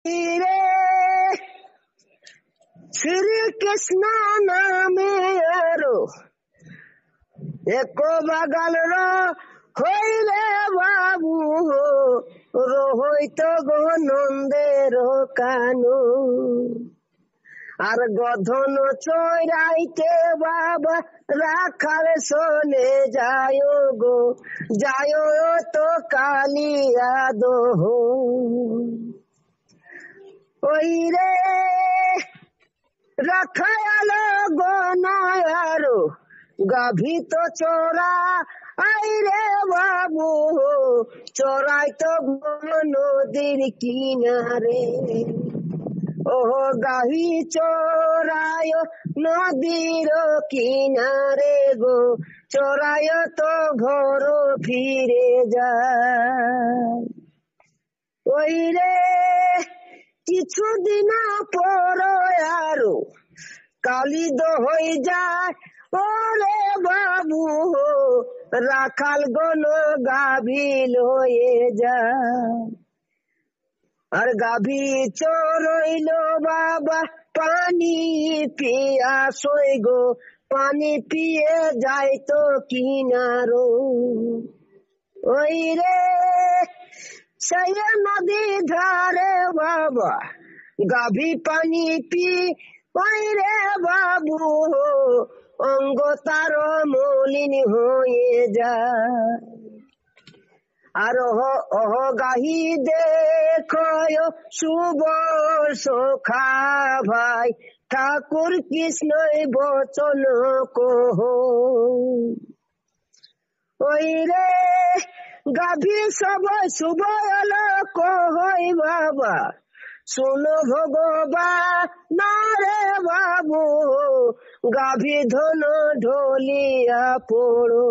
রে শ্রীকৃষ্ণ নামে আরো এক বাগাল হইলে বাবু রহিত গো নন্দের কানু আর গধন চৈরাইতে বাবা রাখাল শোনে যায় গো যায় তো কালিয়া দোহ ওই রে রাখাল গনায়ারো গাভী তো চোরা আই রে বাবু চোরাই তো নদীর কিনারে ওহ গাভী চোরায় নদীর কিনারে গো চোরায় তো ঘর ফিরে যায় ওই রে কিছুদিন পর আরো কালি হয়ে যায় ওরে বাবু রাখাল গন গাভী লয়ে যায় আর গাভী চোরইল বাবা পানি পিয়া সই গো পানি পিয়ে যায় তো কিনারো ওই রে সেই নদী ধারে বাবা গাভী পানি পি ওই রে বাবু অঙ্গ তার মলিন হয়ে যায় আর অহ গাহি দেখো শুভ সখা ভাই ঠাকুর কৃষ্ণই বচন কহ ওই রে গাভী সবাই শুভ কহই বাবা শুনো ভগবান না রে বাবু গাভী ধন ঢলিয়া পড়ো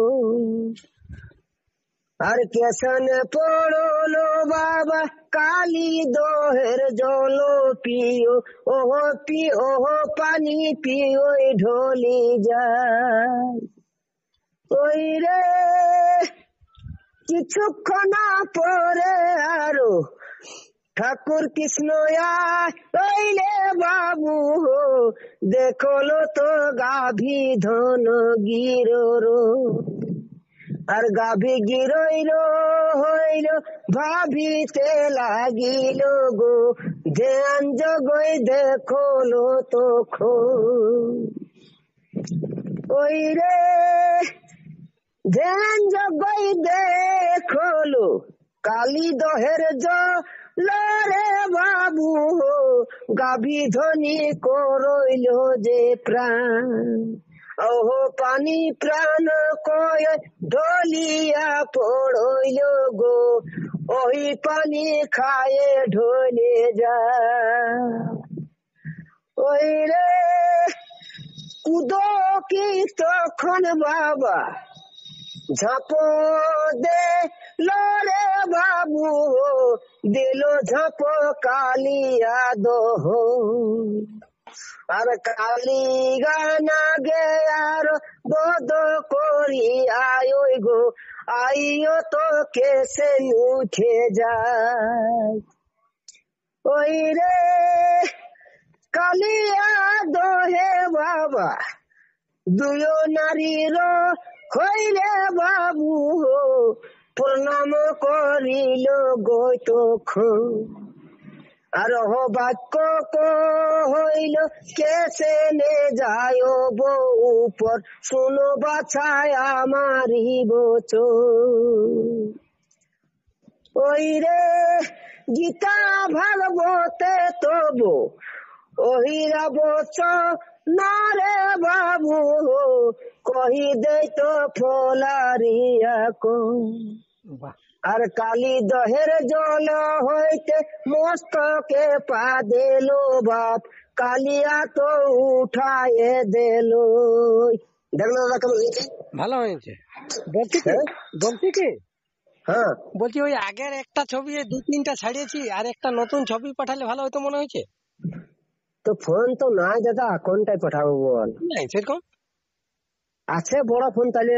আর কেসন পড়লো বাবা কালী দোহের জল পিও ওহ পানি পিও ঢলি যায় ওই রে কিছুক্ষণ পরে আরো ঠাকুর কৃষ্ণ আইলে বাবু দেখলো তো গাভী ধন গিরোর আর গাভী গিরইল হইল ভাবিতে লাগিল গো ধ্যান জগই দেখলো তখন ওই রে ধ্যান জগই দেখলো কালী দহের রে বাবু গাভী ধ্বনি করইল যে প্রাণ ওহ পানি প্রাণ কয় ঢলিয়া পড়ইল গো ওই পানি খায়ে ঢলে যায় ওই রে কুদো কি তখন বাবা ঝাঁপ দে লরে বাবু দিল ঝাঁপ কালিয়া দোহ আর কালী গানা গে আর বোধ করি আয় গো আইও তো কেসে উঠে যায় ওই রে কালিয়া দোহে বাবা দুয় নারীর হইলে বাবু প্রণাম করিল গো তখন আর বাক্য হইল কেসে নে যায় উপর শুনো বাছায় আমারি বচন ওই রে গীতা ভাগবতে তবু ওহিরা বচন না রে বাবু কহি দে তো ফলারিয়া কো আর কালী দহের জল হইতে মস্তকে পা দিল বাপ কালিয়া তো উঠায়ে দিল দেখলো দাদা কেমন হয়েছে ভালো হয়েছে বলছি কি হ্যাঁ বলছি ওই আগের একটা ছবি 2-3টা ছাড়িয়েছি আর একটা নতুন ছবি পাঠালে ভালো হতো মনে হয়েছে তো ফোন তো নাই দাদা কোনটাই পাঠাবো বল নাই সেরকম আছে বড় ফোন তাহলে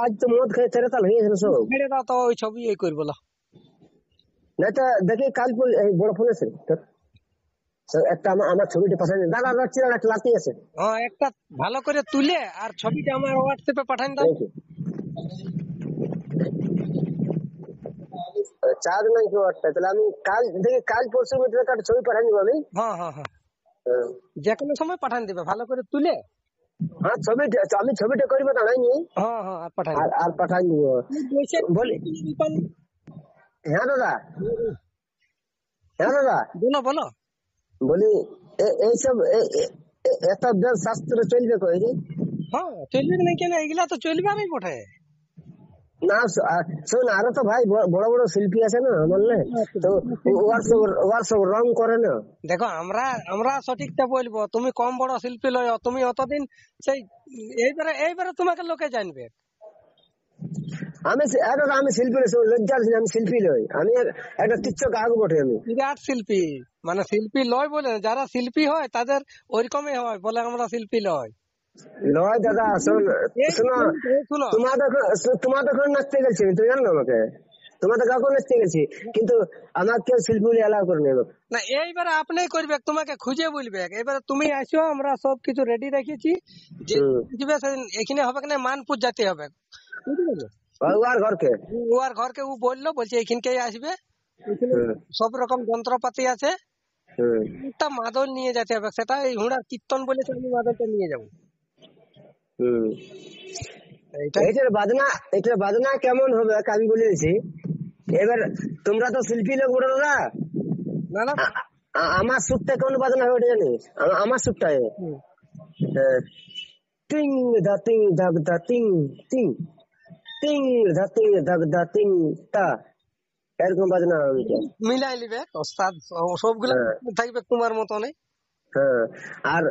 আজ তো মদ খেয়ে ছেড়ে তাহলে হয়ে গেছে সব ছেড়ে দাও তো ওই ছবি এই করবো না তো দেখি কাল এই বড় ফোন আছে তোর। একটা আমার ছবিটা পাঠান দাদা রাখছি একটা লাতি আছে হ্যাঁ একটা ভালো করে তুলে আর ছবিটা আমার হোয়াটসঅ্যাপে পাঠান দাও। দেখি চার্জ নাই কেউ একটা তাহলে আমি কাল দেখি কাল পরশুর মধ্যে একটা ছবি পাঠান দিব আমি। হ্যাঁ হ্যাঁ হ্যাঁ হ্যাঁ। যে কোনো সময় পাঠান দিবে ভালো করে তুলে। হ্যাঁ ছবিটা আমি ছবিটা করবো দাঁড়াইনি হ্যাঁ হ্যাঁ আর পাঠান আর আর পাঠাই দিব বলি। হ্যাঁ দাদা হ্যাঁ দাদা বলো বলো। বলি এইসব একটা বেশ শাস্ত্র চলবে কই রে? হ্যাঁ চলবে না কেন, এগুলা তো চলবে আমি বটে। না শোন আরো তো ভাই বড় বড় শিল্পী আছে না বললে তো ওয়ার সব রং করে না। দেখো আমরা আমরা সঠিকটা বলবো, তুমি কম বড় শিল্পী লয়, তুমি অতদিন সেই এইবারে তোমাকে লোকে জানবে। আমি আমি শিল্পী লজ্জা আমি শিল্পী লই, আমি একটা টিচ্ছ গাহক বটে আমি। বিরাট শিল্পী, মানে শিল্পী লয় বলে না, যারা শিল্পী হয় তাদের ওইরকমই হয় বলে আমরা শিল্পী লয়। লয় দাদা শোন শোনো শুনো তোমার তখন নাচতে গেছি তুই জানো না আমাকে, তোমার তো কাউকে নাচতে গেছি কিন্তু আমার কেউ শিল্পী বলে এলাও করে নেবে না, এইবারে আপনি করবে, তোমাকে খুঁজে বলবে। এবারে তুমি আসো, আমরা সবকিছু রেডি রেখেছি। যে দিবে সেদিন এখানে হবে কিনা মানপুর যেতে হবে, বুঝতে পারলে? আর ঘরকে ও আর ঘরকে ও বলছে এখানকেই আসবে, সব রকম যন্ত্রপাতি আছে। একটা মাদল নিয়ে যেতে হবে, সেটা এই হুড়ার কীর্তন বলেছে, আমি মাদলটা নিয়ে যাবো। এটার বাজনা কেমন হবে আমি বলে দিচ্ছি। এবার তোমরা তো শিল্পী লোক বড় না, না না আমার সুরটা কেমন বাজনা হবে ওটা জানিস? আমার সুরটা টিং দা টিং দাগ দা টিং টিং টিং দা টিং দাগ দা টিং টা, এরকম বাজনা হবে। মিলাই নিবে ওস্তাদ, সবগুলো থাকবে তোমার মতনে। হ্যাঁ আর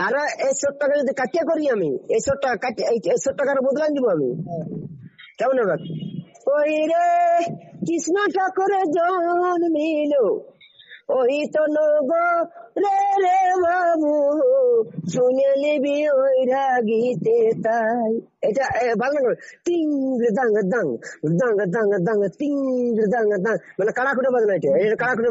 আর এই শটটাকে যদি কাটিয়ে করি আমি, এই শটটা কাটিয়ে এই শটটাকে বদলাই দিব আমি, কেমন হবে? ওই রে কৃষ্ণ ঠাকুরের জন্মিল ওই তো নগো রে রে বাবু শুনে নিবি ওই রাগিতে তাই। এটা ভালো করে টিং দাং দাং দাং দাং দাং তিং দাং দাং, মানে কাড়াকুটে বাজনা, এটা কাড়াকুটে